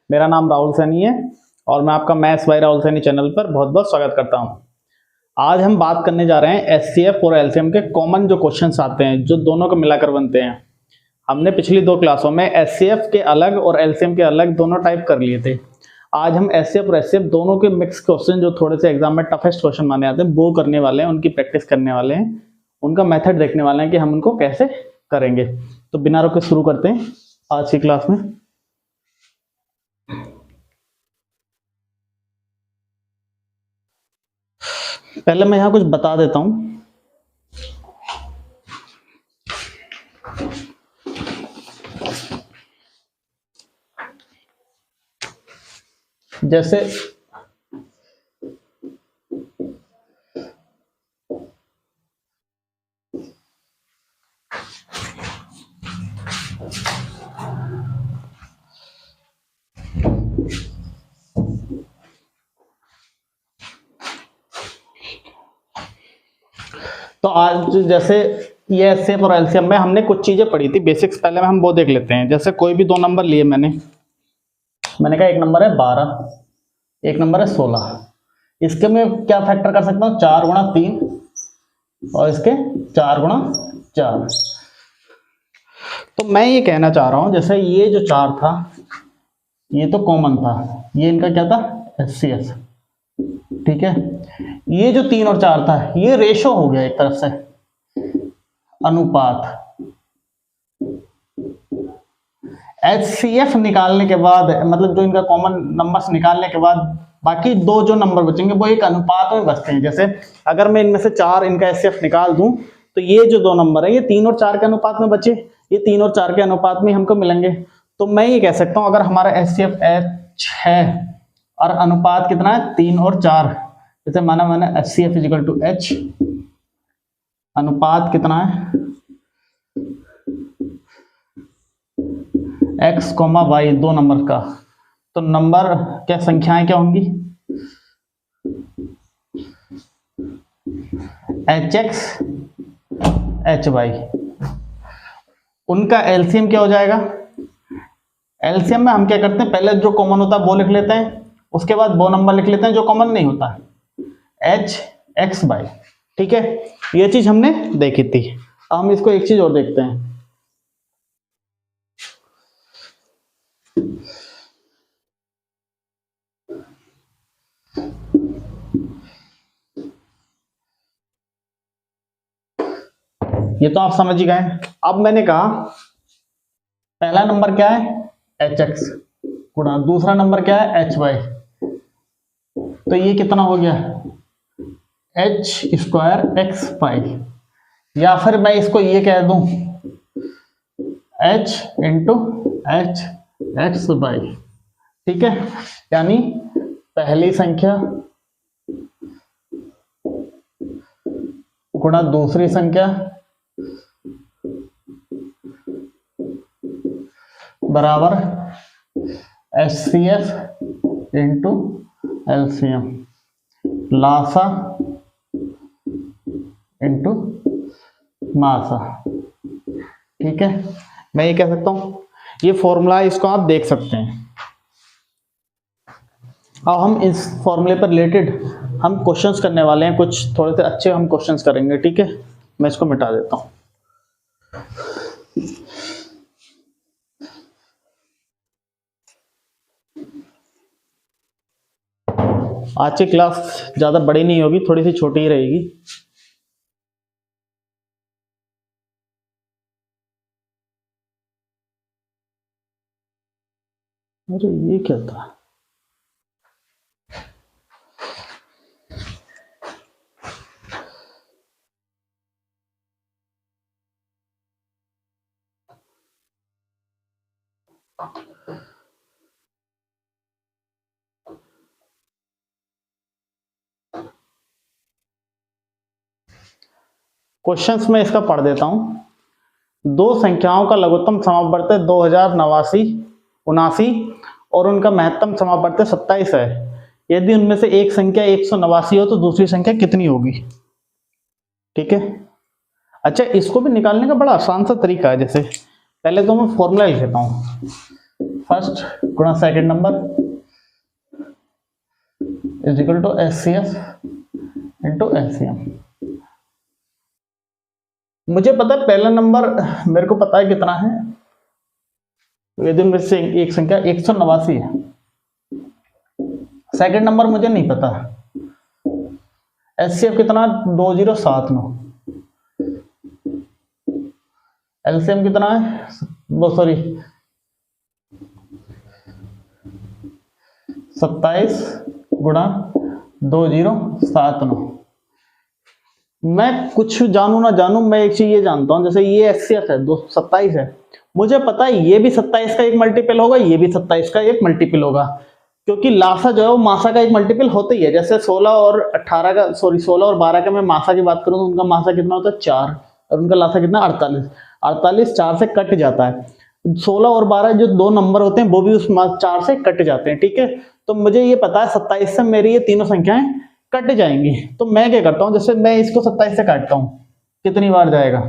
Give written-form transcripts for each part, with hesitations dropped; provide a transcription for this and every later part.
मेरा नाम राहुल सैनी है और मैं आपका maths by Rahul Saini channel पर बहुत बहुत स्वागत करता हूं। आज हम बात करने जा रहे हैं एचसीएफ और एलसीएम के कॉमन जो क्वेश्चंस आते हैं जो दोनों को मिलाकर बनते हैं। हमने पिछली दो क्लासों में एचसीएफ के अलग और एलसीएम के अलग दोनों टाइप कर लिए थे। आज हम एचसीएफ और एचसीएफ दोनों के मिक्स क्वेश्चन जो थोड़े से एग्जाम में टफेस्ट क्वेश्चन माने जाते हैं वो करने वाले हैं, उनकी प्रैक्टिस करने वाले हैं, उनका मेथड देखने वाले हैं कि हम उनको कैसे करेंगे। तो बिना रुके शुरू करते हैं आज की क्लास में। पहले मैं यहां कुछ बता देता हूं। जैसे तो आज जैसे ये एचसीएफ और एलसीएम में हमने कुछ चीजें पढ़ी थी बेसिक्स, पहले में हम वो देख लेते हैं। जैसे कोई भी दो नंबर लिए मैंने कहा एक नंबर है 12, एक नंबर है 16। इसके मैं क्या फैक्टर कर सकता हूँ, 4 गुणा 3 और इसके 4 गुणा 4। तो मैं ये कहना चाह रहा हूं जैसे ये जो 4 था ये तो कॉमन था, ये इनका क्या था, एचसीएफ, ठीक है। ये जो 3 और 4 था ये रेशो हो गया, एक तरफ से अनुपात। एचसीएफ निकालने के बाद मतलब जो इनका कॉमन नंबर्स निकालने के बाद बाकी दो जो नंबर बचेंगे वो एक अनुपात में बचते हैं। जैसे अगर मैं इनमें से 4 इनका एचसीएफ निकाल दूं तो ये जो दो नंबर है ये 3 और 4 के अनुपात में बचे, ये 3 और 4 के अनुपात में हमको मिलेंगे। तो मैं ये कह सकता हूं अगर हमारा एचसीएफ H है और अनुपात कितना है 3 और 4, जैसे माना मैंने HCF is equal to H, अनुपात कितना है x, y, दो नंबर का, तो नंबर क्या संख्याएं क्या होंगी, hx hy। उनका एलसीएम क्या हो जाएगा, एलसीएम में हम क्या करते हैं पहले जो कॉमन होता है वो लिख लेते हैं, उसके बाद वो नंबर लिख लेते हैं जो कॉमन नहीं होता, hx/, ठीक है। ये चीज हमने देखी थी। अब हम इसको एक चीज और देखते हैं। ये तो आप समझ ही गए। अब मैंने कहा पहला नंबर क्या है hx गुणा दूसरा नंबर क्या है hy, तो ये कितना हो गया h²x5, या फिर मैं इसको ये कह दूं h इंटू hx/, ठीक है। यानी पहली संख्या गुणा दूसरी संख्या बराबर एचसीएफ इंटू एलसीएम, लासा इंटू मासा, ठीक है। मैं ये कह सकता हूं ये फॉर्मूला, इसको आप देख सकते हैं। अब हम इस फॉर्मूले पर रिलेटेड हम क्वेश्चंस करने वाले हैं, कुछ थोड़े से अच्छे हम क्वेश्चंस करेंगे, ठीक है। मैं इसको मिटा देता हूं। आज की क्लास ज्यादा बड़ी नहीं होगी, थोड़ी सी छोटी ही रहेगी। अरे ये क्या था, क्वेश्चंस में इसका पढ़ देता हूं। दो संख्याओं का लघुत्तम समापवर्त 2089 और उनका महत्तम समापवर्त 27 है। यदि उनमें से एक संख्या 189 हो तो दूसरी संख्या कितनी होगी, ठीक है। अच्छा, इसको भी निकालने का बड़ा आसान सा तरीका है। जैसे पहले तो मैं फॉर्मूला लिख लेता हूं, फर्स्ट गुणा second number is equal to HCF into LCM. मुझे पता है पहला नंबर मेरे को पता है कितना है, यदि मेरे से एक संख्या 189 है। सेकंड नंबर मुझे नहीं पता, एचसीएफ कितना 2079, एलसीएम कितना है वो सॉरी 27 गुणा 2079। मैं कुछ जानू ना जानू, मैं एक चीज ये जानता हूं, जैसे ये एचसीएफ है 27 है, मुझे पता है ये भी 27 का एक मल्टीपल होगा, ये भी 27 का एक मल्टीपल होगा, क्योंकि लासा जो है वो मासा का एक मल्टीपल होता ही है। जैसे 16 और 18 का सॉरी 16 और 12 का मैं मासा की बात करूं तो उनका मासा कितना होता है 4 और उनका लासा कितना 48। 48 4 से कट जाता है, 16 और 12 जो दो नंबर होते हैं वो भी उस 4 से कट जाते हैं, ठीक है। तो मुझे ये पता है 27 से मेरी ये तीनों संख्याएं कट जाएंगी। तो मैं क्या करता हूं, जैसे मैं इसको 27 से काटता हूं, कितनी बार जाएगा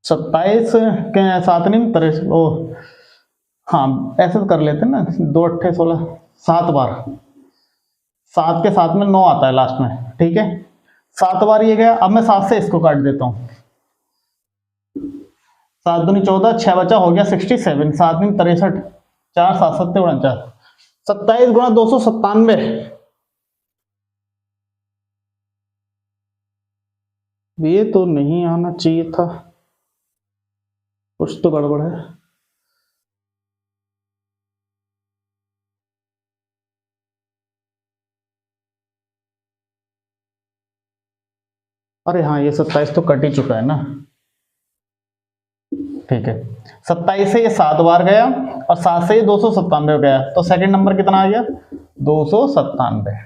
27 के 7 नहीं 23 ओ हाँ ऐसे तो कर लेते हैं ना, 2 अट्ठे 16 7 बार, 7 के साथ में 9 आता है लास्ट में, ठीक है 7 बार ये गया। अब मैं 7 से इसको काट देता हूं, 7 दूनी 14, 6 बचा हो गया 67, 7 दिन 63, 4 7 7 49, 27 गुणा 297। ये तो नहीं आना चाहिए था, कुछ तो गड़बड़ है। अरे हाँ ये 27 तो कट ही चुका है ना, ठीक है 27 से ये 7 बार गया और 7 से ये 297 गया, तो सेकंड नंबर कितना आ गया 297।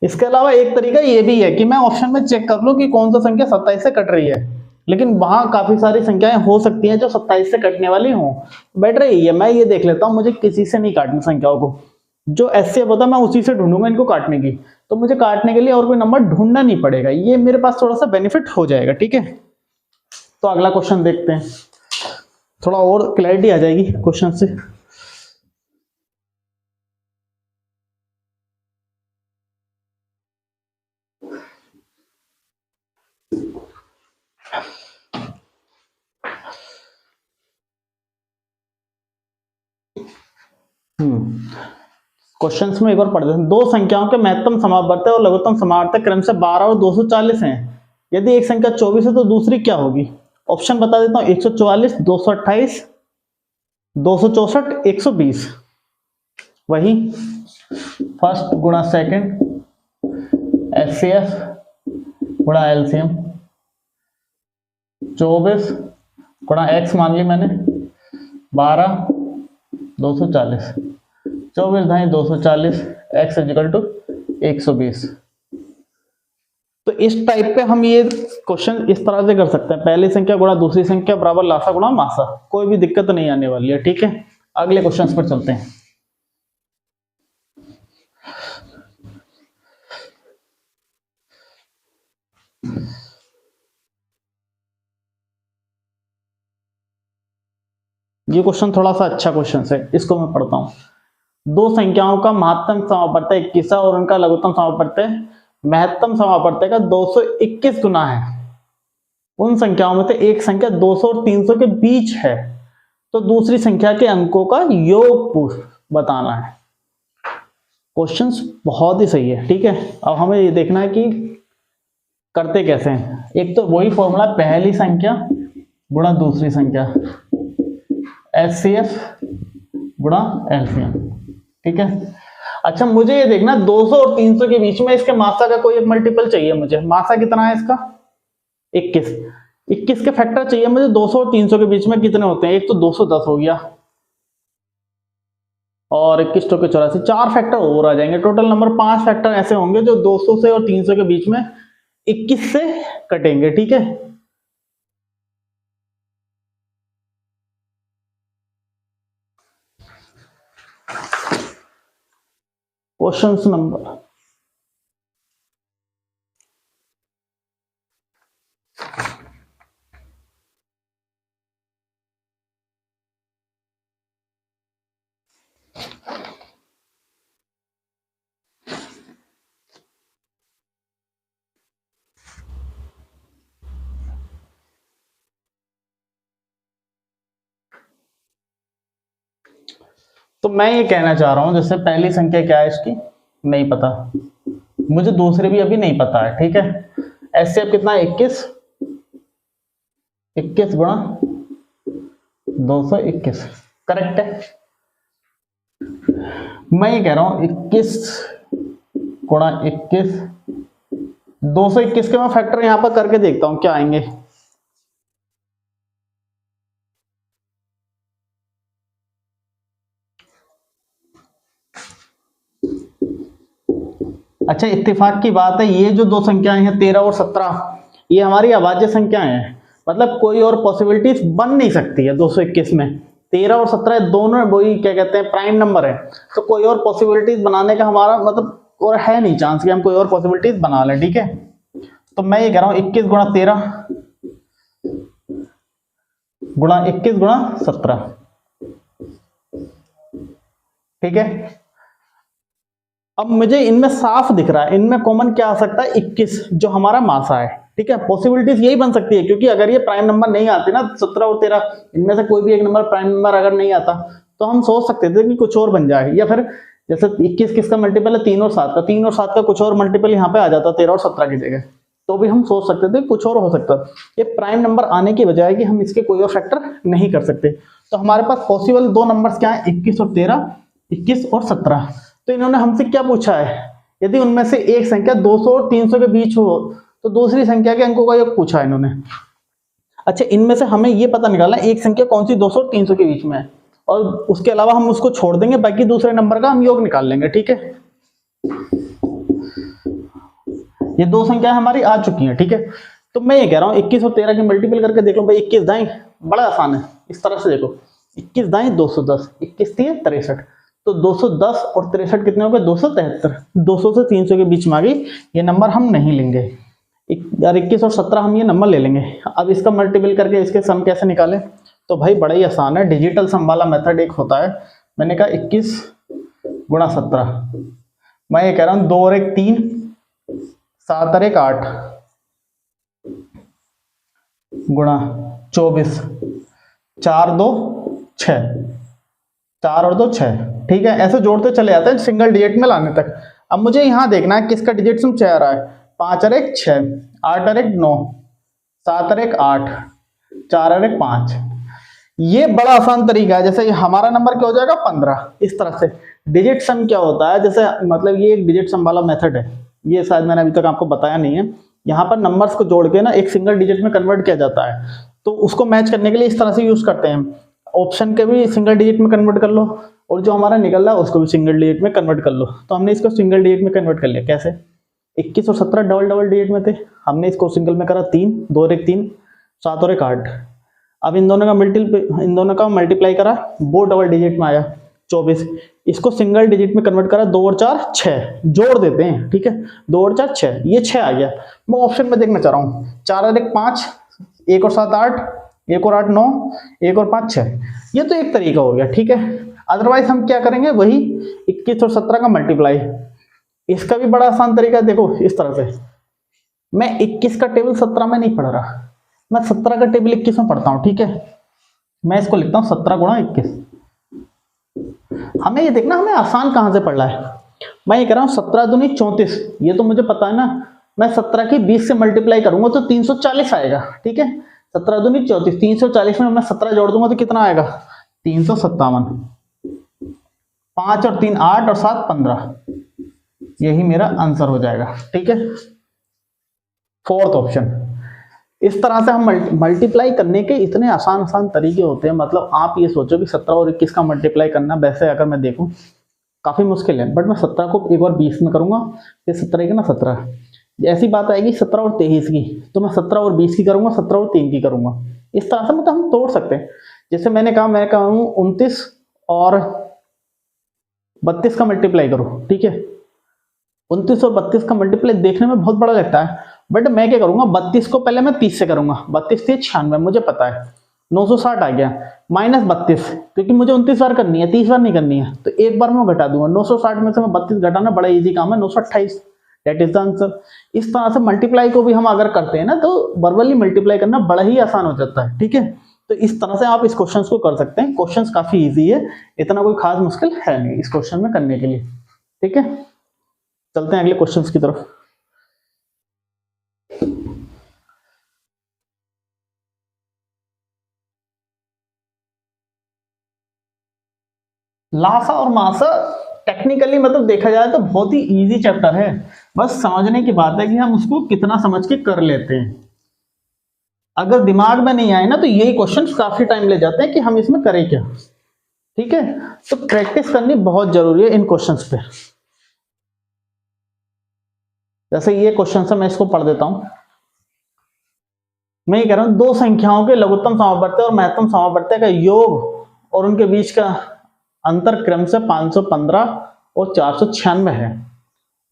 इसके अलावा एक तरीका ये भी है कि मैं ऑप्शन में चेक कर लूं कि कौन सा संख्या 27 से कट रही है, लेकिन वहां काफी सारी संख्याएं हो सकती हैं जो 27 से कटने वाली हों। बेटर यही है मैं ये देख लेता हूं, मुझे किसी से नहीं काटनी संख्याओं को, जो ऐसे होता मैं उसी से ढूंढूंगा इनको काटने की, तो मुझे काटने के लिए और कोई नंबर ढूंढना नहीं पड़ेगा, ये मेरे पास थोड़ा सा बेनिफिट हो जाएगा, ठीक है। तो अगला क्वेश्चन देखते हैं, थोड़ा और क्लैरिटी आ जाएगी क्वेश्चन से। क्वेश्चंस में एक बार पढ़ देते हैं। दो संख्याओं के महत्तम समावर्तक और लघुत्तम समावर्तक क्रम से 12 और 240 हैं। यदि एक संख्या 24 है तो दूसरी क्या होगी? ऑप्शन बता देता हूं, 144, 228, 264, 120। वही फर्स्ट गुणा सेकंड एचसीएफ गुणा एलसीएम, 24 गुणा एक्स मान ली मैंने 12 240, 24 ढाई 240, एक्स इजिकल टू 120। तो इस टाइप पे हम ये क्वेश्चन इस तरह से कर सकते हैं, पहली संख्या गुणा दूसरी संख्या बराबर लासा गुणा मासा, कोई भी दिक्कत नहीं आने वाली है, ठीक है। अगले क्वेश्चन पर चलते हैं। ये क्वेश्चन थोड़ा सा अच्छा क्वेश्चन है, इसको मैं पढ़ता हूं। दो संख्याओं का महत्तम समावर्तक 21 और उनका लघुत्तम समावर्तक महत्तम समावर्तक का 221 गुना है। उन संख्याओं में से एक संख्या 200 और 300 के बीच है, तो दूसरी संख्या के अंकों का योग बताना है। क्वेश्चन बहुत ही सही है, ठीक है। अब हमें ये देखना है कि करते कैसे हैं। एक तो वही फॉर्मूला, पहली संख्या गुणा दूसरी संख्या, एचसीएफ गुणा एलसीएम, ठीक है। अच्छा मुझे ये देखना 200 और 300 के बीच में इसके मासा का कोई एक मल्टीपल चाहिए मुझे। मासा कितना है इसका 21, 21 के फैक्टर चाहिए मुझे 200 और 300 के बीच में कितने होते हैं। एक तो 210 हो गया और 21 टोके 84, 4 फैक्टर और आ जाएंगे, टोटल नंबर 5 फैक्टर ऐसे होंगे जो 200 से और 300 के बीच में 21 से कटेंगे, ठीक है। क्वेश्चन नंबर तो मैं ये कहना चाह रहा हूं, जैसे पहली संख्या क्या है इसकी नहीं पता, मुझे दूसरी भी अभी नहीं पता है, ठीक है। ऐसे अब कितना है 21, 21 गुणा 221 करेक्ट है। मैं ये कह रहा हूं 21 गुणा 21, 221 के मैं फैक्टर यहां पर करके देखता हूं क्या आएंगे। अच्छा इत्तेफाक की बात है, ये जो दो संख्याएं हैं 13 और 17 ये हमारी अभाज्य संख्याएं हैं, मतलब कोई और पॉसिबिलिटीज बन नहीं सकती है 221 में। 13 और 17 दोनों वही क्या कहते हैं प्राइम नंबर है, तो कोई और पॉसिबिलिटीज बनाने का हमारा मतलब और है नहीं चांस कि हम कोई और पॉसिबिलिटीज बना लें, ठीक है। तो मैं ये कह रहा हूं 21 गुणा 13 गुणा 21 गुणा 17, ठीक है। अब मुझे इनमें साफ दिख रहा है, इनमें कॉमन क्या आ सकता है 21 जो हमारा मासा है, ठीक है। पॉसिबिलिटीज यही बन सकती है, क्योंकि अगर ये प्राइम नंबर नहीं आते ना 17 और 13 इनमें से कोई भी एक नंबर प्राइम नंबर अगर नहीं आता तो हम सोच सकते थे कि कुछ और बन जाए, या फिर जैसे 21 किसका मल्टीपल है 3 और 7 का, 3 और 7 का कुछ और मल्टीपल यहाँ पे आ जाता 13 और 17 की जगह, तो भी हम सोच सकते थे कुछ और हो सकता। ये प्राइम नंबर आने की बजाय कि हम इसके कोई और फैक्टर नहीं कर सकते, तो हमारे पास पॉसिबल दो नंबर्स क्या है 21 और 13, 21 और 17। तो इन्होंने हमसे क्या पूछा है, यदि उनमें से एक संख्या 200 और 300 के बीच हो तो दूसरी संख्या के अंकों का योग पूछा है इन्होंने। अच्छा इनमें से हमें ये पता निकालना है एक संख्या कौन सी 200 और 300 के बीच में है, और उसके अलावा हम उसको छोड़ देंगे, बाकी दूसरे नंबर का हम योग निकाल लेंगे, ठीक है। ये दो संख्या हमारी आ चुकी हैं, ठीक है। तो मैं ये कह रहा हूँ 21 और 13 की मल्टीपल करके देख लो भाई, 21 दाएं बड़ा आसान है, इस तरह से देखो 21 दाएं 210, 21 3 63, तो 210 और 63 कितने हो गए 273, 200 से 300 के बीच में आ गई, ये नंबर हम नहीं लेंगे। यार 21 और 17 हम ये नंबर ले लेंगे। अब इसका मल्टीपल करके इसके सम कैसे निकालें, तो भाई बड़ा ही आसान है, डिजिटल सम वाला मेथड एक होता है। मैंने कहा 21 गुणा 17, मैं ये कह रहा हूँ 2 और 1 3, 7 और 1 8 गुणा 24, 4 2 6, 4 और 2 6, ठीक है। ऐसे जोड़ते चले जाते हैं सिंगल डिजिट में लाने तक। अब मुझे यहां देखना है किसका डिजिट सम 6 आ रहा है, 5 और 1 6, 8 और 1 9, 7 और 1 8, 4 और 1 5। ये बड़ा आसान तरीका है, जैसे हमारा नंबर क्या हो जाएगा 15, इस तरह से। डिजिट सम क्या होता है, जैसे मतलब ये एक डिजिट सम वाला मेथड है, ये शायद मैंने अभी तक आपको बताया नहीं है। यहाँ पर नंबर्स को जोड़ के ना एक सिंगल डिजिट में कन्वर्ट किया जाता है, तो उसको मैच करने के लिए इस तरह से यूज करते हैं। ऑप्शन के भी सिंगल डिजिट में कन्वर्ट कर लो, और जो हमारा निकल रहा है उसको भी सिंगल डिजिट में कन्वर्ट कर लो। तो हमने इसको सिंगल डिजिट में कन्वर्ट कर लिया, कैसे 21 और 17 डबल डबल डिजिट में थे, हमने इसको सिंगल में करा 3, 2 और 1 3, 7 और 1 8। अब इन दोनों का मल्टीप्लाई करा, वो डबल डिजिट में आया 24, इसको सिंगल डिजिट में कन्वर्ट करा 2 और 4 6, जोड़ देते हैं, ठीक है 2 और 4 6, ये 6 आ गया। मैं ऑप्शन में देखना चाह रहा हूँ, 4 और 1 5, 1 और 7 8, 1 और 8 9, 1 और 5 6, ये तो एक तरीका हो गया, ठीक है। अदरवाइज हम क्या करेंगे, वही 21 और 17 का मल्टीप्लाई, इसका भी बड़ा आसान तरीका है। देखो इस तरह से, मैं 21 का टेबल 17 में नहीं पढ़ रहा, मैं 17 का टेबल 21 में पढ़ता हूं, ठीक है। मैं इसको लिखता हूं 17 गुणा 21। हमें ये देखना हमें आसान कहां से पढ़ रहा है। मैं ये कह रहा हूं 17 दूनी 34, ये तो मुझे पता है ना। मैं 17 की 20 से मल्टीप्लाई करूंगा तो 340 आएगा, ठीक है। 17 दूनी 34, 340 में मैं 17 जोड़ दूंगा तो कितना आएगा 357। 5 और 3 8 और 7 15, यही मेरा आंसर हो जाएगा, ठीक है। Fourth option. इस तरह से हम मल्टीप्लाई करने के इतने आसान तरीके होते हैं, मतलब आप ये सोचो कि 17 और 21 का मल्टीप्लाई करना, वैसे अगर मैं देखूं काफी मुश्किल है, बट मैं 17 को एक बार 20 में करूंगा, फिर 17 की ना 17, ऐसी बात आएगी 17 और 23 की, तो मैं 17 और 20 की करूंगा, 17 और 3 की करूंगा। इस तरह से मतलब हम तोड़ सकते हैं। जैसे मैंने कहा, मैं कहूँ 29 और 32 का मल्टीप्लाई करो, ठीक है। 29 और 32 का मल्टीप्लाई देखने में बहुत बड़ा लगता है, बट मैं क्या करूंगा 32 को पहले मैं 30 से करूंगा, 32 से 96, मुझे पता है 960 आ गया, माइनस 32, क्योंकि मुझे 29 बार करनी है, 30 बार नहीं करनी है, तो एक बार में घटा दूंगा। 960 में से मैं 32 घटाना बड़ा इजी काम है, 928, दैट इज द आंसर। इस तरह से मल्टीप्लाई को भी हम अगर करते हैं ना, तो वर्बली मल्टीप्लाई करना बड़ा ही आसान हो जाता है, ठीक है। तो इस तरह से आप इस क्वेश्चन को कर सकते हैं। क्वेश्चन काफी इजी है, इतना कोई खास मुश्किल है नहीं इस क्वेश्चन में करने के लिए। ठीक है, चलते हैं अगले क्वेश्चन की तरफ। लासा और मासा टेक्निकली मतलब देखा जाए तो बहुत ही इजी चैप्टर है, बस समझने की बात है कि हम उसको कितना समझ के कर लेते हैं। अगर दिमाग में नहीं आए ना तो यही क्वेश्चन काफी टाइम ले जाते हैं कि हम इसमें करें क्या। ठीक है, तो प्रैक्टिस करनी बहुत जरूरी है इन क्वेश्चंस पे। जैसे ये क्वेश्चन है, मैं इसको पढ़ देता हूं। मैं ये कह रहा हूं, दो संख्याओं के लघुत्तम समापवर्ती और महत्तम समापवर्ती का योग और उनके बीच का अंतर क्रम से 515 और 496 है।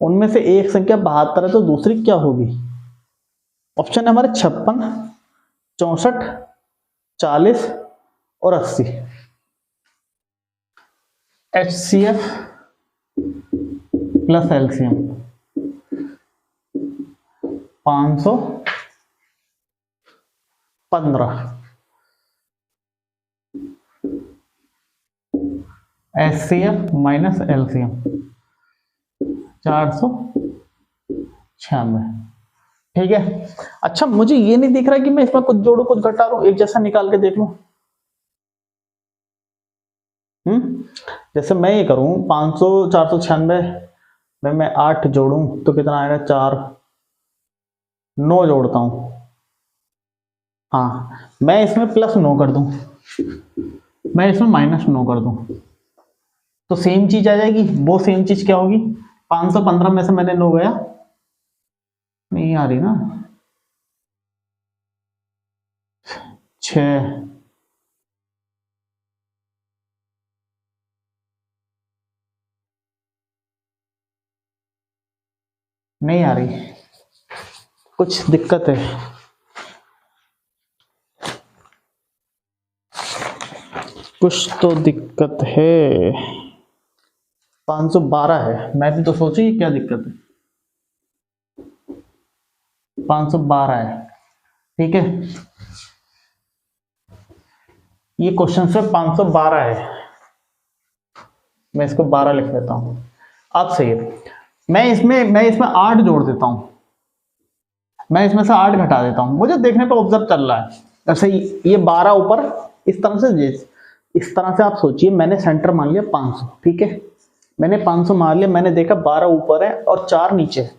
उनमें से एक संख्या 72 है तो दूसरी क्या होगी? ऑप्शन है हमारे 56, 64, 40 और 80। HCF plus LCM 515, HCF minus LCM 496। ठीक है, अच्छा मुझे ये नहीं दिख रहा कि मैं इसमें कुछ जोड़ू कुछ घटा लूं, एक जैसा निकाल के देख लूं। जैसे मैं ये करूं 500 496 में मैं 8 जोड़ूं तो कितना आएगा? 4, 9 जोड़ता हूं। हाँ, मैं इसमें प्लस 9 कर दूं, मैं इसमें माइनस 9 कर दूं तो सेम चीज आ जाएगी। वो सेम चीज क्या होगी? 515 में से मैंने 9 गया, नहीं आ रही ना, 6, नहीं आ रही, कुछ दिक्कत है। कुछ तो दिक्कत है। 512 है, मैं भी तो सोची क्या दिक्कत है। 512 है, ठीक है। ये क्वेश्चन से 512 है, मैं इसको 12 लिख लेता हूं। अब सही है, मैं इसमें 8 जोड़ देता हूं, मैं इसमें से 8 घटा देता हूं। मुझे देखने पर ऑब्जर्व चल रहा है ऐसे ये 12 ऊपर इस तरह से आप सोचिए, मैंने सेंटर मान लिया 500, ठीक है। मैंने 500 मान लिया, मैंने देखा 12 ऊपर है और 4 नीचे।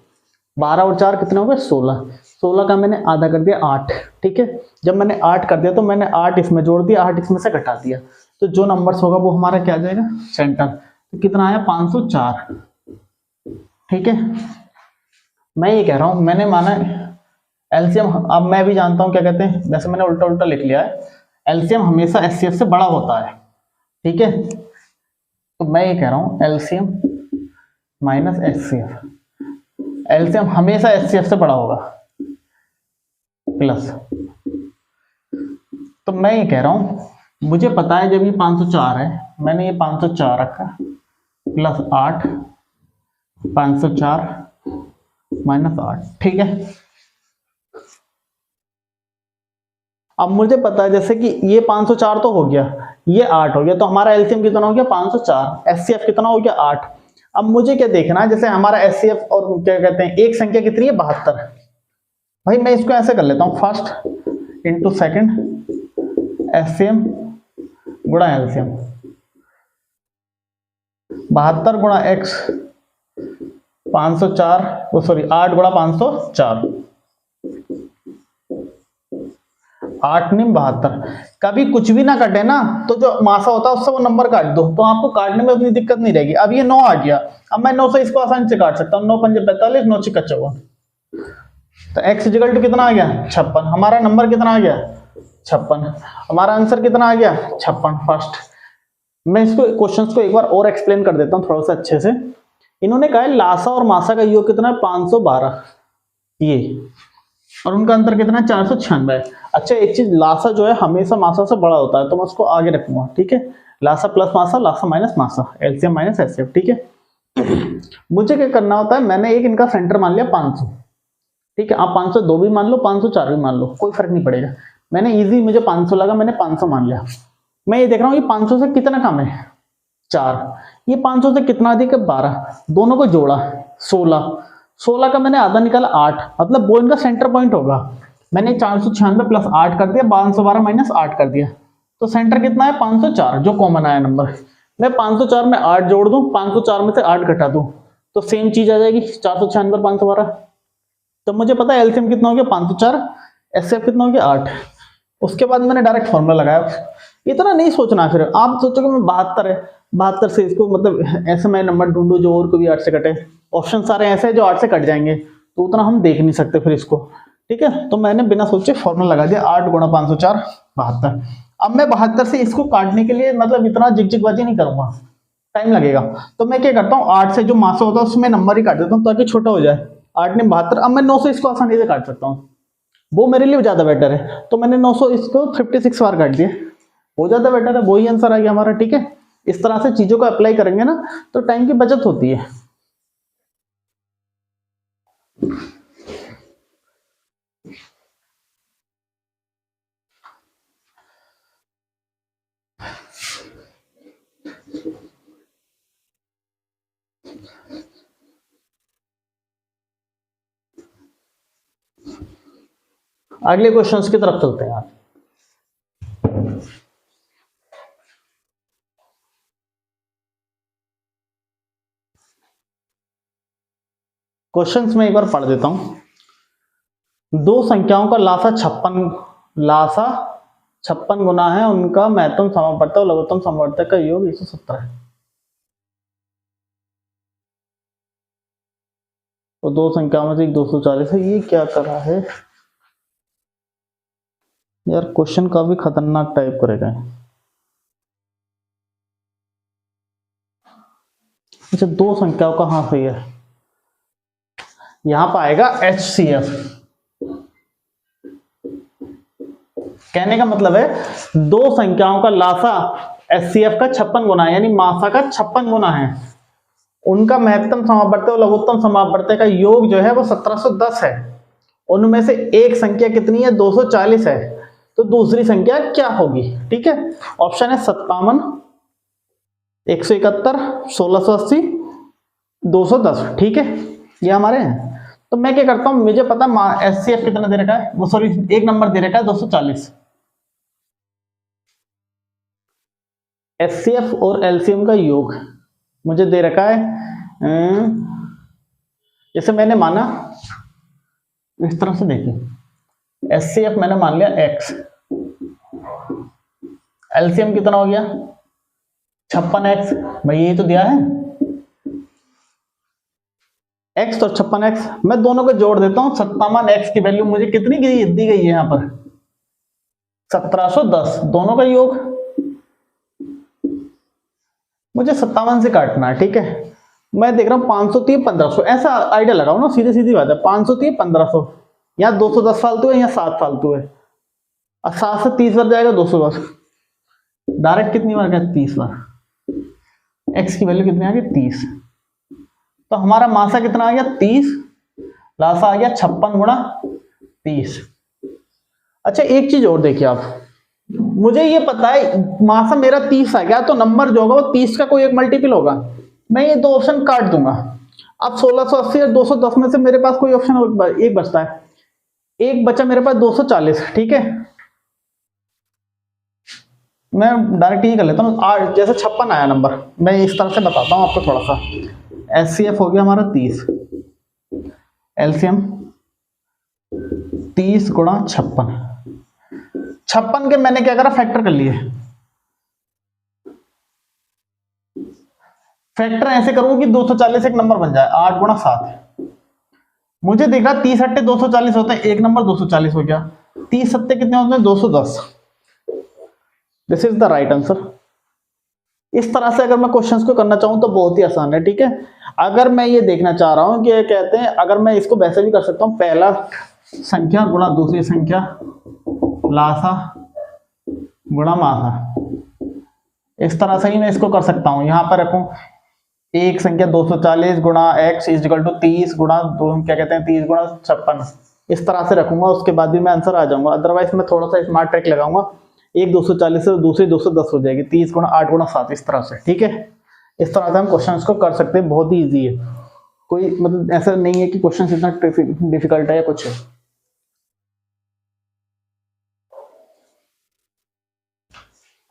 12 और 4 कितने हो गए? 16। 16 का मैंने आधा कर दिया 8, ठीक है। जब मैंने 8 कर दिया तो मैंने 8 इसमें जोड़ दिया, 8 इसमें से घटा दिया, तो जो नंबर्स होगा वो हमारा क्या आ जाएगा? सेंटर। तो कितना आया? 504, ठीक है। मैं ये कह रहा हूं, मैंने माना एलसीएम, अब मैं भी जानता हूं क्या कहते हैं, वैसे मैंने उल्टा उल्टा लिख लिया है। एलसीएम हमेशा एचसीएफ से बड़ा होता है, ठीक है। तो मैं ये कह रहा हूं एलसीएम माइनस एचसीएफ, एलसीएम हमेशा एचसीएफ से बड़ा होगा प्लस। तो मैं ये कह रहा हूं, मुझे पता है जब ये 504 है, मैंने ये 504 रखा प्लस 8, 504 माइनस 8, ठीक है। अब मुझे पता है जैसे कि ये 504 तो हो गया, ये 8 हो गया, तो हमारा एलसीएम कितना हो गया? 504। एचसीएफ कितना हो गया? 8। अब मुझे क्या देखना है, जैसे हमारा एचसीएफ और क्या कहते हैं, एक संख्या कितनी है? 72। भाई मैं इसको ऐसे कर लेता हूं, फर्स्ट इंटू सेकेंड एचसीएम गुणा एलसीएम, 72 गुणा एक्स 504, सॉरी 8 गुणा 504, 8 नहीं 72। कभी कुछ भी ना कटे ना तो जो मासा होता है उससे वो नंबर काट दो, तो आपको काटने में उतनी दिक्कत नहीं रहेगी। अब ये 9 आ गया, अब मैं 9 से इसको आसानी से काट सकता हूँ। 9 पंजे 45, 9 छिक्का 54, तो x इक्वल टू कितना आ गया? 56। हमारा नंबर कितना आ गया? 56। हमारा आंसर कितना आ गया? 56 फर्स्ट। मैं इसको क्वेश्चंस को एक बार और एक्सप्लेन कर देता हूँ थोड़ा सा अच्छे से। इन्होंने कहा है लासा और मासा का योग कितना है? 512, ये, और उनका अंतर कितना है? 496। अच्छा एक चीज, लासा जो है हमेशा मासा से बड़ा होता है, तो मैं उसको आगे रखूंगा, ठीक है। लासा प्लस मासा, लासा माइनस मासा, एलसीएम माइनस एचसीएफ, ठीक है। मुझे क्या करना होता है, मैंने एक इनका सेंटर मान लिया 500, ठीक है। आप 502 भी मान लो, 504 भी मान लो, कोई फर्क नहीं पड़ेगा। मैंने इजी, मुझे 500 लगा, मैंने 500 मान लिया। मैं ये देख रहा हूँ ये 500 से कितना कम है 4, ये 500 से कितना अधिक है 12, दोनों को जोड़ा 16, 16 का मैंने आधा निकाला 8, मतलब वो इनका सेंटर पॉइंट होगा। मैंने 496 प्लस 8 कर दिया, 512 माइनस 8 कर दिया, तो सेंटर कितना है 504, जो कॉमन आया नंबर। मैं 504 में 8 जोड़ दूं, 504 में से 8 घटा दूं, तो सेम चीज आ जाएगी 496 और 512। तो मुझे पता है एलसीएम कितना हो गया 504, एचसीएफ कितना हो गया 8। उसके बाद मैंने डायरेक्ट फॉर्मूला लगाया। इतना नहीं सोचना, फिर आप सोचोगे मैं 72 है, 72 से इसको मतलब ऐसे मैं नंबर ढूंढूं जो और को भी 8 से कटे। ऑप्शन सारे ऐसे हैं जो 8 से कट जाएंगे, तो उतना हम देख नहीं सकते फिर इसको, ठीक है। तो मैंने बिना सोचे फॉर्मूला लगा दिया 8 गुणा 504 72। अब मैं 72 से इसको काटने के लिए मतलब इतना जिगजिगबाजी नहीं करूंगा, टाइम लगेगा। तो मैं क्या करता हूँ 8 से जो मासा होता है उसमें नंबर ही काट देता हूँ ताकि छोटा हो जाए। 8 ने 72, अब मैं 9 से इसको आसानी से काट सकता हूँ, वो मेरे लिए ज्यादा बेटर है। तो मैंने 900 इसको 56 बार काट दिया, वो ज्यादा बेटर है, वही आंसर आ गया हमारा, ठीक है। इस तरह से चीजों को अप्लाई करेंगे ना तो टाइम की बचत होती है। अगले क्वेश्चंस की तरफ चलते हैं आज। क्वेश्चंस में एक बार पढ़ देता हूं। दो संख्याओं का लासा 56 गुना है, उनका महत्तम समापवर्तक और लघुत्तम समापवर्तक का योग 170 है। तो दो संख्याओं में से एक 240 है। ये क्या कर रहा है यार, क्वेश्चन काफी खतरनाक टाइप करेगा। अच्छा, दो संख्याओं का, हाँ सही है, यहां पर आएगा HCF। कहने का मतलब है दो संख्याओं का लासा HCF का 56 गुना है, यानी मासा का 56 गुना है। उनका महत्तम समापवर्तक और लघुत्तम समापवर्तक का योग जो है वो 1710 है। उनमें से एक संख्या कितनी है 240 है, तो दूसरी संख्या क्या होगी, ठीक है। ऑप्शन है 57, 171, 1680, 210, ठीक है, ये हमारे हैं। तो मैं क्या करता हूं, मुझे पता HCF कितना दे रखा है, वो सॉरी एक नंबर दे रखा है 240। HCF और LCM का योग मुझे दे रखा है, जैसे मैंने माना इस तरह से, देखिए HCF मैंने मान लिया X, LCM कितना हो गया 56X, भाई ये तो दिया है X और 56X, मैं दोनों को जोड़ देता हूं। 57X की वैल्यू मुझे कितनी दी गई है यहाँ पर 1710, दोनों का योग मुझे 57 से काटना है, ठीक है। मैं देख रहा हूँ 530 1500, ऐसा आइडिया लगाओ ना, सीधे सीधी बात है। 530 1500, यहाँ 210 फालतू है, यहाँ 7 फालतू है, और 7 से 30 बार जाएगा 200 बार, डायरेक्ट कितनी बार गया 30 बार। एक्स की वैल्यू कितनी आ गई 30, तो हमारा मासा कितना आ गया 30, लासा आ गया 56 गुणा 30। अच्छा एक चीज और देखिए आप, मुझे ये पता है मासा मेरा 30 आ गया, तो नंबर जो होगा वो 30 का कोई एक मल्टीपल होगा। मैं ये दो ऑप्शन काट दूंगा। अब 1680 और 210 में से मेरे पास कोई ऑप्शन एक बचता है, एक बचा मेरे पास 240, ठीक है। मैं डायरेक्ट ही कर लेता हूँ, जैसे 56 आया नंबर, मैं इस तरह से बताता हूँ आपको थोड़ा सा। HCF हो गया हमारा 30, LCM 30 गुणा 56, 56 के मैंने क्या करा फैक्टर कर लिए। फैक्टर ऐसे करूंगा कि 240 एक नंबर बन जाए, 8 गुणा 7। मुझे दिख रहा 30 8 240 होता है, एक नंबर 240 हो गया। 30 7 कितने होते हैं 210। This is the right answer. इस तरह से अगर मैं क्वेश्चंस को करना चाहूं तो बहुत ही आसान है, ठीक है। अगर मैं ये देखना चाह रहा हूं कि कहते हैं, अगर मैं इसको वैसे भी कर सकता हूं, पहला संख्या गुणा दूसरी संख्या, लासा गुणा मासा, इस तरह से ही मैं इसको कर सकता हूं। यहां पर रखूं एक संख्या 240 गुणा x इज इक्वल टू 30 गुणा 2, क्या कहते हैं 30 गुणा 56, इस तरह से रखूंगा, उसके बाद भी मैं आंसर आ जाऊंगा। अदरवाइज मैं थोड़ा सा स्मार्ट ट्रिक लगाऊंगा, एक 240 से दूसरी 210 हो जाएगी, 30 गुणा 8 गुणा 7, इस तरह से। ठीक है, इस तरह से हम क्वेश्चन को कर सकते हैं, बहुत ही ईजी है। कोई मतलब ऐसा नहीं है कि क्वेश्चन इतना डिफिकल्ट है या कुछ है।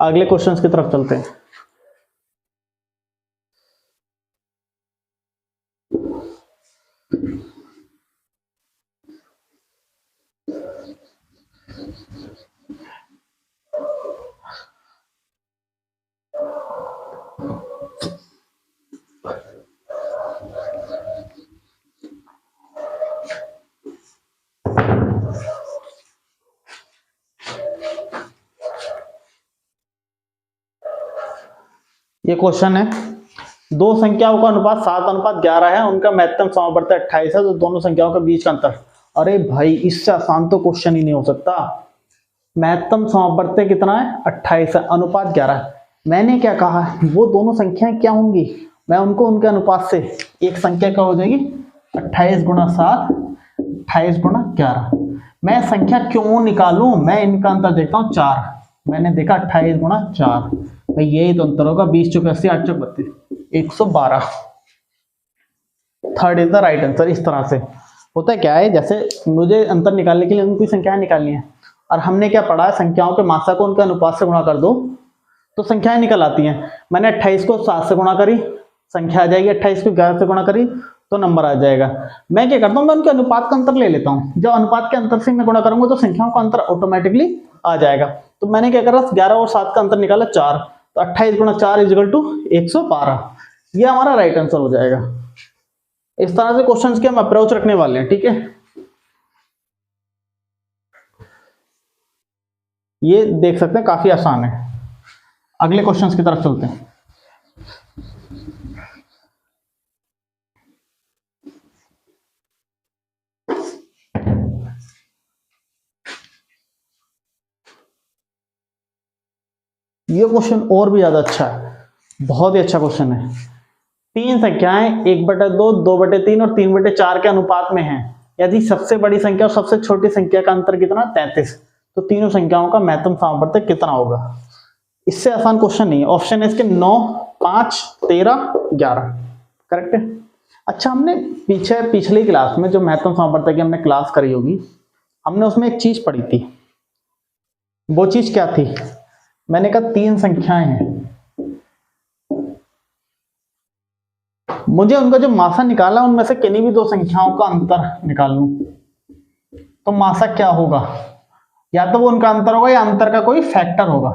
अगले क्वेश्चन की तरफ चलते हैं। ये क्वेश्चन है, दो संख्याओं का अनुपात 7:11 है, उनका महत्तम समावर्त 28 है, तो दोनों संख्याओं के बीच का अंतर। अरे भाई, इससे आसान तो क्वेश्चन ही नहीं हो सकता। महत्तम समावर्त कितना है? 28 है, अनुपात 11 है। मैंने क्या कहा, वो दोनों संख्याएं क्या होंगी, मैं उनको उनके अनुपात से, एक संख्या क्या हो जाएगी 28 गुणा 7, 28 गुणा 11। मैं संख्या क्यों निकालूं, मैं इनका अंतर देखता हूं 4। मैंने देखा 28 गुणा 4, भाई यही तो अंतर होगा, 20 चौक 80, 8 चौक 32, 112। Third is the right answer. इस तरह से होता है। क्या है, जैसे मुझे अंतर निकालने के लिए उनकी संख्याएं निकालनी है, और हमने क्या पढ़ा है, संख्याओं के मात्रा को उनके अनुपात से गुणा कर दो तो संख्याएं निकल आती हैं। मैंने 28 को 7 से गुणा करी, संख्या आ जाएगी। 28 को 11 से गुणा करी तो नंबर आ जाएगा। मैं क्या करता हूँ, मैं उनके अनुपात का अंतर ले लेता हूँ। जब अनुपात के अंतर से मैं गुणा करूंगा तो संख्याओं का अंतर ऑटोमेटिकली आ जाएगा। तो मैंने क्या करा, 11 और 7 का अंतर निकाला 4, तो 28 गुणा 4 इक्वल टू 112। ये हमारा राइट आंसर हो जाएगा। इस तरह से क्वेश्चंस के हम अप्रोच रखने वाले हैं। ठीक है, ये देख सकते हैं, काफी आसान है। अगले क्वेश्चंस की तरफ चलते हैं। ये क्वेश्चन और भी ज्यादा अच्छा है, बहुत ही अच्छा क्वेश्चन है। तीन संख्याएं 1/2, 2/3 और 3/4 के अनुपात में हैं। यदि सबसे बड़ी संख्या और सबसे छोटी संख्या का अंतर कितना, 33, तो तीनों संख्याओं का महत्तम सामर्थ्य कितना होगा। इससे आसान क्वेश्चन नहीं है। ऑप्शन है इसके 9, 5, 13, 11। करेक्ट है। अच्छा, हमने पिछली क्लास में जो महत्तम सामर्थ्य की हमने क्लास करी होगी, हमने उसमें एक चीज पढ़ी थी। वो चीज क्या थी, मैंने कहा तीन संख्याएं हैं, मुझे उनका जो मासा निकाला उनमें से किन्हीं भी दो संख्याओं का अंतर निकाल लूं तो मासा क्या होगा। या तो वो उनका अंतर होगा या अंतर का कोई फैक्टर होगा,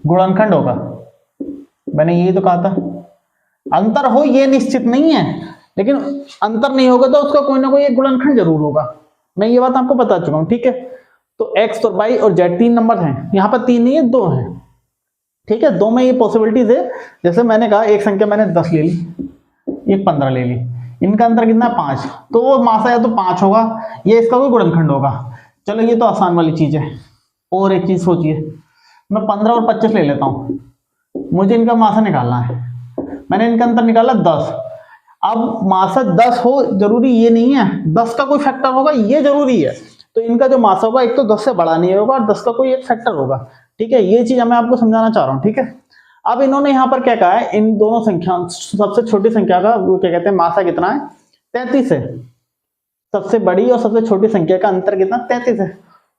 गुणनखंड होगा। मैंने यही तो कहा था, अंतर हो ये निश्चित नहीं है, लेकिन अंतर नहीं होगा तो उसका कोई ना कोई एक गुणनखंड जरूर होगा। मैं ये बात आपको बता चुका हूं। ठीक है, तो एक्स और वाई और जेड तीन नंबर हैं, यहां पर तीन नहीं है, दो हैं। ठीक है, दो में ये पॉसिबिलिटीज है। जैसे मैंने कहा, एक संख्या मैंने 10 ले ली, एक 15 ले ली, इनका अंतर कितना, 5, तो वो मासा या तो 5 होगा, ये इसका कोई गुणनखंड होगा। चलो, ये तो आसान वाली चीज है। और एक चीज सोचिए, मैं 15 और 25 ले लेता हूं, मुझे इनका मासा निकालना है। मैंने इनका अंतर निकाला 10। अब मासा 10 हो जरूरी ये नहीं है, 10 का कोई फैक्टर होगा ये जरूरी है। तो इनका जो मासा होगा एक तो 10 से बड़ा नहीं होगा और 10 का कोई एक फैक्टर होगा। ठीक है, ये चीज मैं आपको समझाना चाह रहा हूं। ठीक है, अब इन्होंने यहां पर क्या कहा है, इन दोनों संख्या, सबसे छोटी संख्या का वो क्या कहते हैं, मासा कितना है, 33 है। सबसे बड़ी और सबसे छोटी संख्या का अंतर कितना, 33 है।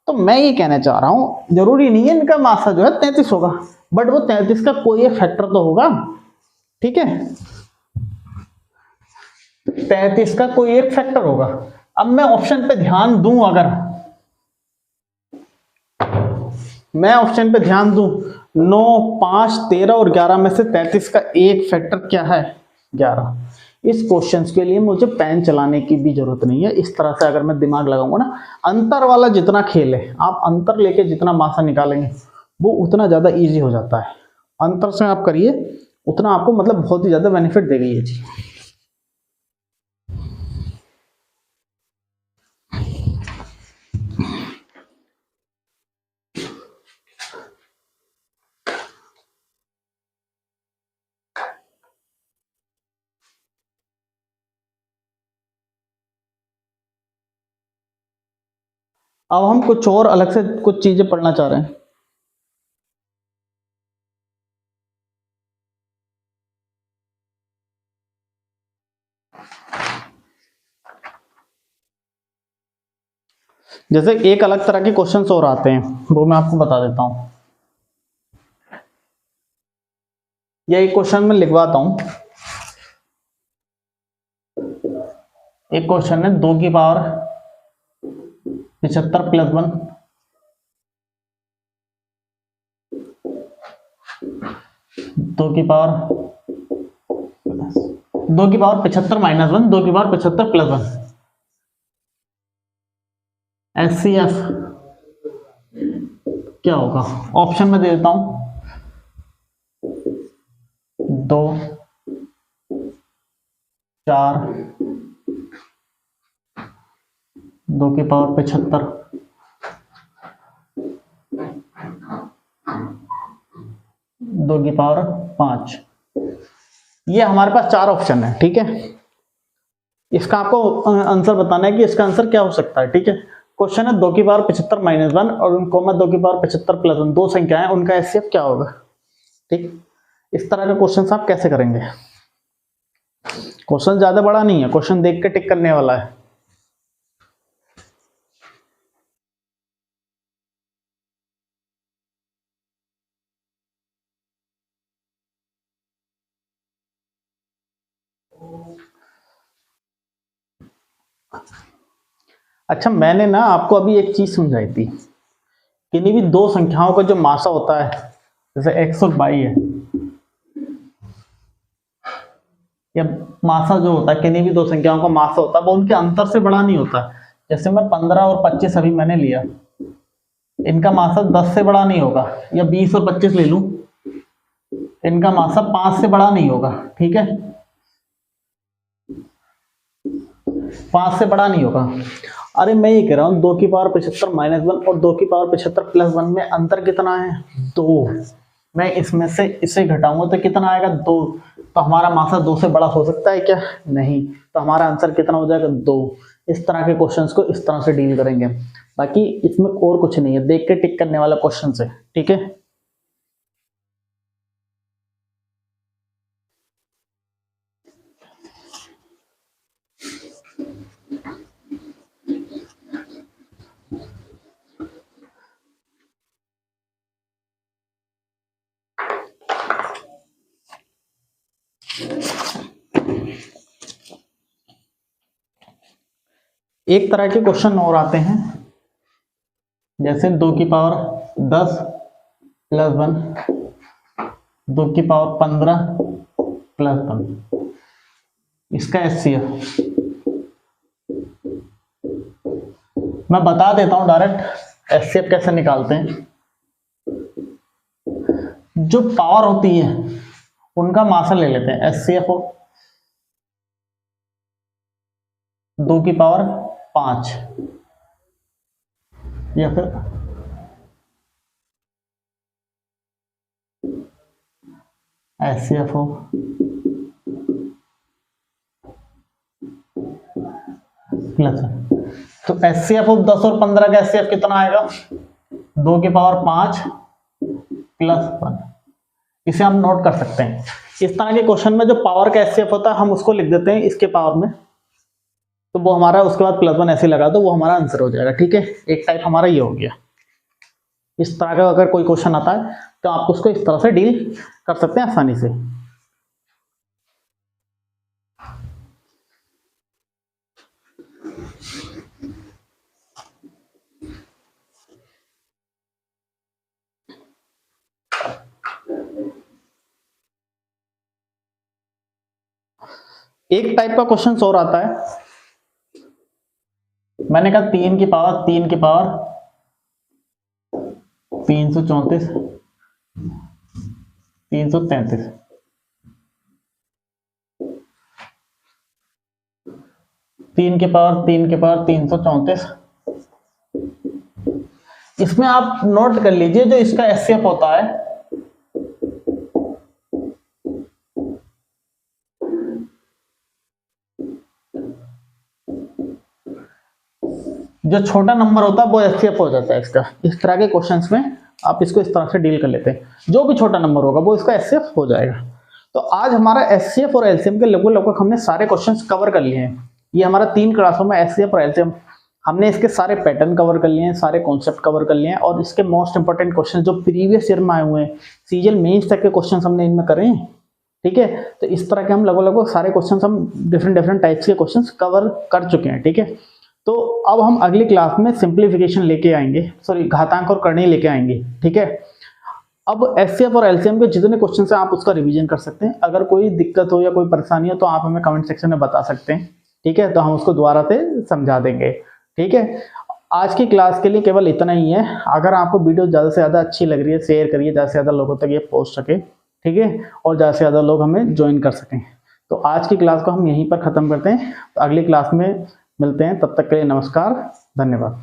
तो मैं ये कहना चाह रहा हूं, जरूरी नहीं है इनका मासा जो है 33 होगा, बट वो 33 का कोई एक फैक्टर तो होगा। ठीक है, 33 का कोई एक फैक्टर होगा। अब मैं ऑप्शन पे ध्यान दूं, अगर मैं ऑप्शन पे ध्यान दूं, 9, 5, 13 और 11 में से 33 का एक फैक्टर क्या है, 11। इस क्वेश्चन के लिए मुझे पेन चलाने की भी जरूरत नहीं है। इस तरह से अगर मैं दिमाग लगाऊंगा ना, अंतर वाला जितना खेल है, आप अंतर लेके जितना मासा निकालेंगे वो उतना ज्यादा इजी हो जाता है। अंतर से आप करिए, उतना आपको मतलब बहुत ही ज्यादा बेनिफिट देगी ये चीज। अब हम कुछ और अलग से कुछ चीजें पढ़ना चाह रहे हैं। जैसे एक अलग तरह के क्वेश्चंस और आते हैं, वो मैं आपको बता देता हूं। ये एक क्वेश्चन में लिखवाता हूं। एक क्वेश्चन है 2 की पावर 75 प्लस 1, 2 की पावर 75 माइनस 1, 2 की पावर 75 प्लस 1। एचसीएफ क्या होगा? ऑप्शन में दे देता हूं। 2, 4, 2 की पावर 75, 2 की पावर 5। ये हमारे पास 4 ऑप्शन है, ठीक है। इसका आपको आंसर बताना है कि इसका आंसर क्या हो सकता है, ठीक है। क्वेश्चन है 2 की पावर 75 माइनस 1 और उनको 2 की पावर 75 प्लस 1, दो संख्याएं, उनका एचसीएफ क्या होगा, ठीक। इस तरह का क्वेश्चन आप कैसे करेंगे? क्वेश्चन ज्यादा बड़ा नहीं है, क्वेश्चन देख के टिक करने वाला है। अच्छा, मैंने ना आपको अभी एक चीज समझाई थी। किन्हीं भी दो संख्याओं का जो मासा होता है, जैसे x और y है, या मासा जो होता है, किन्हीं भी दो संख्याओं का मासा होता है, वो उनके अंतर से बड़ा नहीं होता। जैसे मैं 15 और 25 अभी मैंने लिया, इनका मासा 10 से बड़ा नहीं होगा, या 20 और 25 ले लूं, इनका मासा 5 से बड़ा नहीं होगा, ठीक है। 5 से बड़ा नहीं होगा। अरे मैं ये कह रहा हूं 2 की पावर 75 माइनस 1 और 2 की पावर 75 प्लस 1 में अंतर कितना है? 2। मैं इसमें से इसे घटाऊंगा तो कितना आएगा? 2। तो हमारा मासा 2 से बड़ा हो सकता है क्या? नहीं। तो हमारा आंसर कितना हो जाएगा? 2। इस तरह के क्वेश्चंस को इस तरह से डील करेंगे। बाकी इसमें और कुछ नहीं है, देख के टिक करने वाला क्वेश्चन है, ठीक है। एक तरह के क्वेश्चन और आते हैं, जैसे 2 की पावर 10 प्लस 1, 2 की पावर 15 प्लस 1, इसका एचसीएफ मैं बता देता हूं डायरेक्ट एचसीएफ कैसे निकालते हैं। जो पावर होती है उनका मासा ले लेते हैं, एचसीएफ हो 2 की पावर 5, या फिर एचसीएफ हो प्लस। तो एचसीएफ ऑफ 10 और 15 का एचसीएफ कितना आएगा? 2 की पावर 5 प्लस 1। इसे हम नोट कर सकते हैं। इस तरह के क्वेश्चन में जो पावर का एचसीएफ होता है, हम उसको लिख देते हैं इसके पावर में, तो वो हमारा उसके बाद प्लस 1 ऐसे लगा दो, वो हमारा आंसर हो जाएगा, ठीक है। एक टाइप हमारा ये हो गया। इस तरह का अगर कोई क्वेश्चन आता है तो आप उसको इस तरह से डील कर सकते हैं आसानी से। एक टाइप का क्वेश्चन और आता है, मैंने कहा 3 की पावर 334 333, 3 की पावर 334। इसमें आप नोट कर लीजिए, जो इसका एचसीएफ होता है जो छोटा नंबर होता है वो एचसीएफ हो जाता है इसका। इस तरह के क्वेश्चंस में आप इसको इस तरह से डील कर लेते हैं, जो भी छोटा नंबर होगा वो इसका एचसीएफ हो जाएगा। तो आज हमारा एचसीएफ और एलसीएम के लगभग हमने सारे क्वेश्चंस कवर कर लिए हैं। ये हमारा 3 क्लासों में एचसीएफ और एलसीएम हमने इसके सारे पैटर्न कवर कर लिए हैं, सारे कॉन्सेप्ट कवर कर लिए हैं, और इसके मोस्ट इंपोर्टेंट क्वेश्चन जो प्रीवियस ईयर में आए हुए हैं, सीजीएल मेंस तक के क्वेश्चन हमने इनमें करे हैं। ठीक है, तो इस तरह के हम लगभग सारे क्वेश्चन हम डिफरेंट टाइप्स के क्वेश्चन कवर कर चुके हैं। ठीक है, तो अब हम अगली क्लास में सिंप्लीफिकेशन लेके आएंगे, सॉरी घातांक और करणीय लेके आएंगे। ठीक है, अब एचसीएफ और एलसीएम के जितने क्वेश्चन हैं आप उसका रिवीजन कर सकते हैं। अगर कोई दिक्कत हो या कोई परेशानी हो तो आप हमें कमेंट सेक्शन में बता सकते हैं। ठीक है, तो हम उसको दोबारा से समझा देंगे। ठीक है, आज की क्लास के लिए केवल इतना ही है। अगर आपको वीडियो ज़्यादा से ज़्यादा अच्छी लग रही है, शेयर करिए, ज़्यादा से ज़्यादा लोगों तक ये पहुंच सके। ठीक है, और ज़्यादा से ज़्यादा लोग हमें ज्वाइन कर सकें। तो आज की क्लास को हम यहीं पर ख़त्म करते हैं, तो अगली क्लास में मिलते हैं। तब तक के लिए नमस्कार, धन्यवाद।